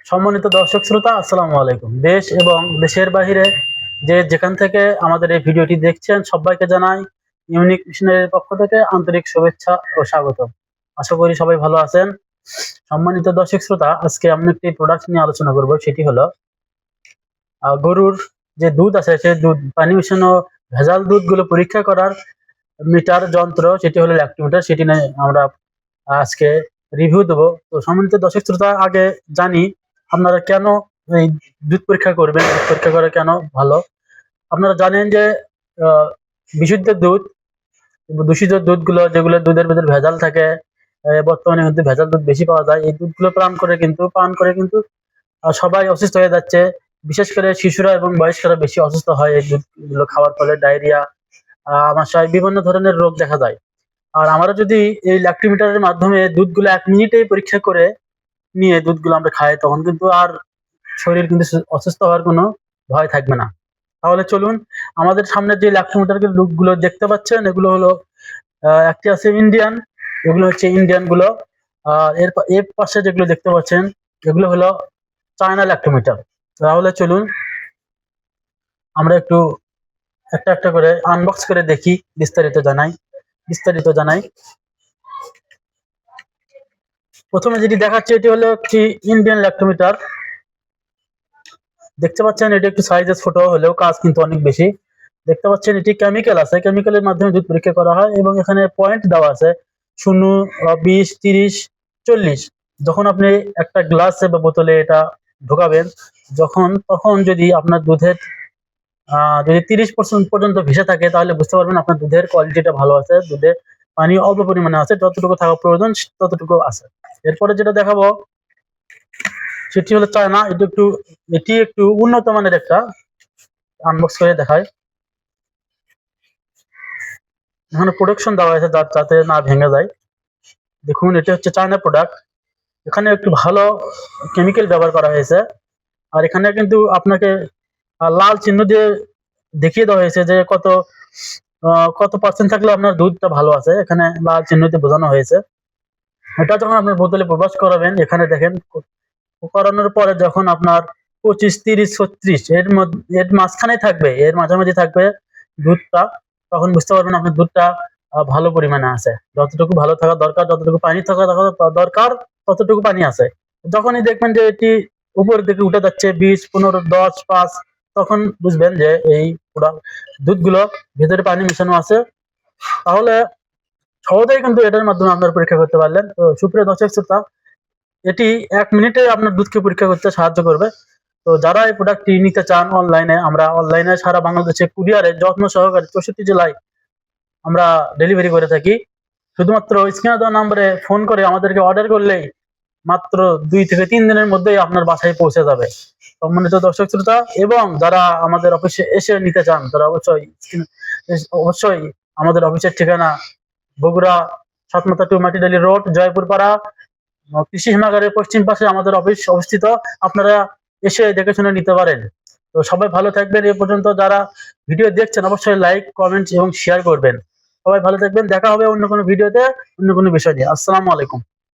সম্মানিত দর্শক শ্রোতা, আসসালামু আলাইকুম। দেশ এবং দেশের বাহিরে যেখান থেকে আমাদের এই ভিডিওটি দেখছেন, সবাইকে জানাই ইউনিক মিশনের পক্ষ থেকে আন্তরিক শুভেচ্ছা ও স্বাগতম। আশা করি সবাই ভালো আছেন। সম্মানিত দর্শক শ্রোতা, আজকে আমি একটি প্রোডাক্ট নিয়ে আলোচনা করব। সেটি হলো গরুর যে দুধ আছে, সেই দুধ পানি মিশানো ভেজাল দুধগুলো পরীক্ষা করার মিটার যন্ত্র, সেটি হলো ল্যাক্টোমিটার। সেটি নিয়ে আমরা আজকে রিভিউ দেবো। তো সম্মানিত দর্শক শ্রোতা, আগে জানি আপনারা কেন এই দুধ পরীক্ষা করবেন, দুধ পরীক্ষা করা কেন ভালো। আপনারা জানেন যে বিশুদ্ধ দুধ, দূষিত দুধগুলো, যেগুলো দুধের ভিতরে ভেজাল থাকে, বর্তমানে কিন্তু ভেজাল দুধ বেশি পাওয়া যায়। এই দুধগুলো পান করে কিন্তু সবাই অসুস্থ হয়ে যাচ্ছে। বিশেষ করে শিশুরা এবং বয়স্করা বেশি অসুস্থ হয় এই দুধগুলো খাওয়ার ফলে। ডায়রিয়া, আমাশয়, বিভিন্ন ধরনের রোগ দেখা যায়। আর আমরা যদি এই ল্যাক্টোমিটারের মাধ্যমে দুধগুলো 1 মিনিটেই পরীক্ষা করে নিয়ে দুধগুলো আমরা খাই, তখন কিন্তু আর শরীর কিন্তু অসুস্থ হওয়ার কোনো ভয় থাকবে না। তাহলে চলুন, আমাদের সামনে যে ল্যাক্টোমিটার গুলো দেখতে পাচ্ছেন, এগুলো হলো একটি আছে ইন্ডিয়ান, এগুলো হচ্ছে ইন্ডিয়ান গুলো। এর পাশে যেগুলো দেখতে পাচ্ছেন, এগুলো হলো চায়না ল্যাক্টোমিটার। তাহলে চলুন আমরা একটু একটা একটা করে আনবক্স করে দেখি, বিস্তারিত জানাই। প্রথমে যেটি দেখাচ্ছে, এটি হলো একটি ইন্ডিয়ান ল্যাক্টোমিটার। দেখতে পাচ্ছেন এটি একটু সাইজের ছোট হলেও কাজ কিন্তু অনেক বেশি। দেখতে পাচ্ছেন এটি কেমিক্যাল আছে, কেমিক্যালের মাধ্যমে দুধ পরীক্ষা করা হয় এবং এখানে পয়েন্ট দেওয়া আছে 0, 20, 30, 40। যখন আপনি একটা গ্লাসে বা বোতলে এটা ঢোকাবেন, তখন যদি আপনার দুধের যদি 30% পর্যন্ত ভেসে থাকে, তাহলে বুঝতে পারবেন আপনার দুধের কোয়ালিটিটা ভালো আছে, দুধে পানি অল্প পরিমাণে আছে, যতটুকু থাকা প্রয়োজন ততটুকু আছে। এরপরে যেটা দেখাবো সেটি হলো চায়না। এটি একটু উন্নত মানের একটা, আনবক্স করে দেখায়। এখানে প্রোটেকশন দেওয়া আছে যাতে না ভেঙে যায়। দেখুন, এটা হচ্ছে চায়না প্রোডাক্ট। এখানে একটু ভালো কেমিক্যাল ব্যবহার করা হয়েছে। আর এখানে কিন্তু আপনাকে লাল চিহ্ন দিয়ে দেখিয়ে দেওয়া হয়েছে যে কত পার্সেন্ট থাকলে আপনার দুধটা ভালো আছে। এখানে লাল চিহ্ন দিয়ে বোঝানো হয়েছে। এটা যখন আপনার বোতলে প্রবেশ করাবেন, এখানে দেখেন করানোর পরে যখন আপনার 25, 30, 36 এর মাঝখানে থাকবে, এর মাঝামাঝি থাকবে দুধটা, তখন বুঝতে পারবেন আপনার দুধটা ভালো পরিমাণে আছে। যতটুকু ভালো থাকা দরকার, যতটুকু পানি থাকা দরকার, ততটুকু পানি আছে। যখনই দেখবেন যে এটি উপরের দিকে উঠে যাচ্ছে 20, 15, 10, 5, তখন বুঝবেন যে এই পুরো দুধগুলো ভেতরে পানি মিশানো আছে। তাহলে সহজেই কিন্তু এটার মাধ্যমে আপনার পরীক্ষা করতে পারলেন। তো সুপ্রিয় দর্শক শ্রোতা, এটি 1 মিনিটে আপনার দুধকে পরীক্ষা করতে সাহায্য করবে। তো যারা এই প্রোডাক্টটি নিতে চান, আমরা অনলাইনে সারা বাংলাদেশে কুরিয়ারে যত্ন সহকারে 64 জেলায় আমরা ডেলিভারি করে থাকি। শুধুমাত্র স্ক্রিনে দেওয়া নম্বরে ফোন করে আমাদেরকে অর্ডার করলেই মাত্র 2 থেকে 3 দিনের মধ্যেই আপনার বাসায় পৌঁছে যাবে। সম্মানিত দর্শক শ্রোতা, এবং যারা আমাদের অফিসে এসে নিতে চান, তারা অবশ্যই আমাদের অফিসের ঠিকানা বগুড়া 7 মাথা টু মাটিডালি রোড, জয়পুর পাড়া, কৃষি হিমাগারের পশ্চিম পাশে আমাদের অফিস অবস্থিত। আপনারা এসে দেখে শুনে নিতে পারেন। তো সবাই ভালো থাকবেন। এ পর্যন্ত যারা ভিডিও দেখছেন, অবশ্যই লাইক, কমেন্ট এবং শেয়ার করবেন। সবাই ভালো থাকবেন। দেখা হবে অন্য কোনো ভিডিওতে, অন্য কোনো বিষয় নিয়ে। আসসালামু আলাইকুম।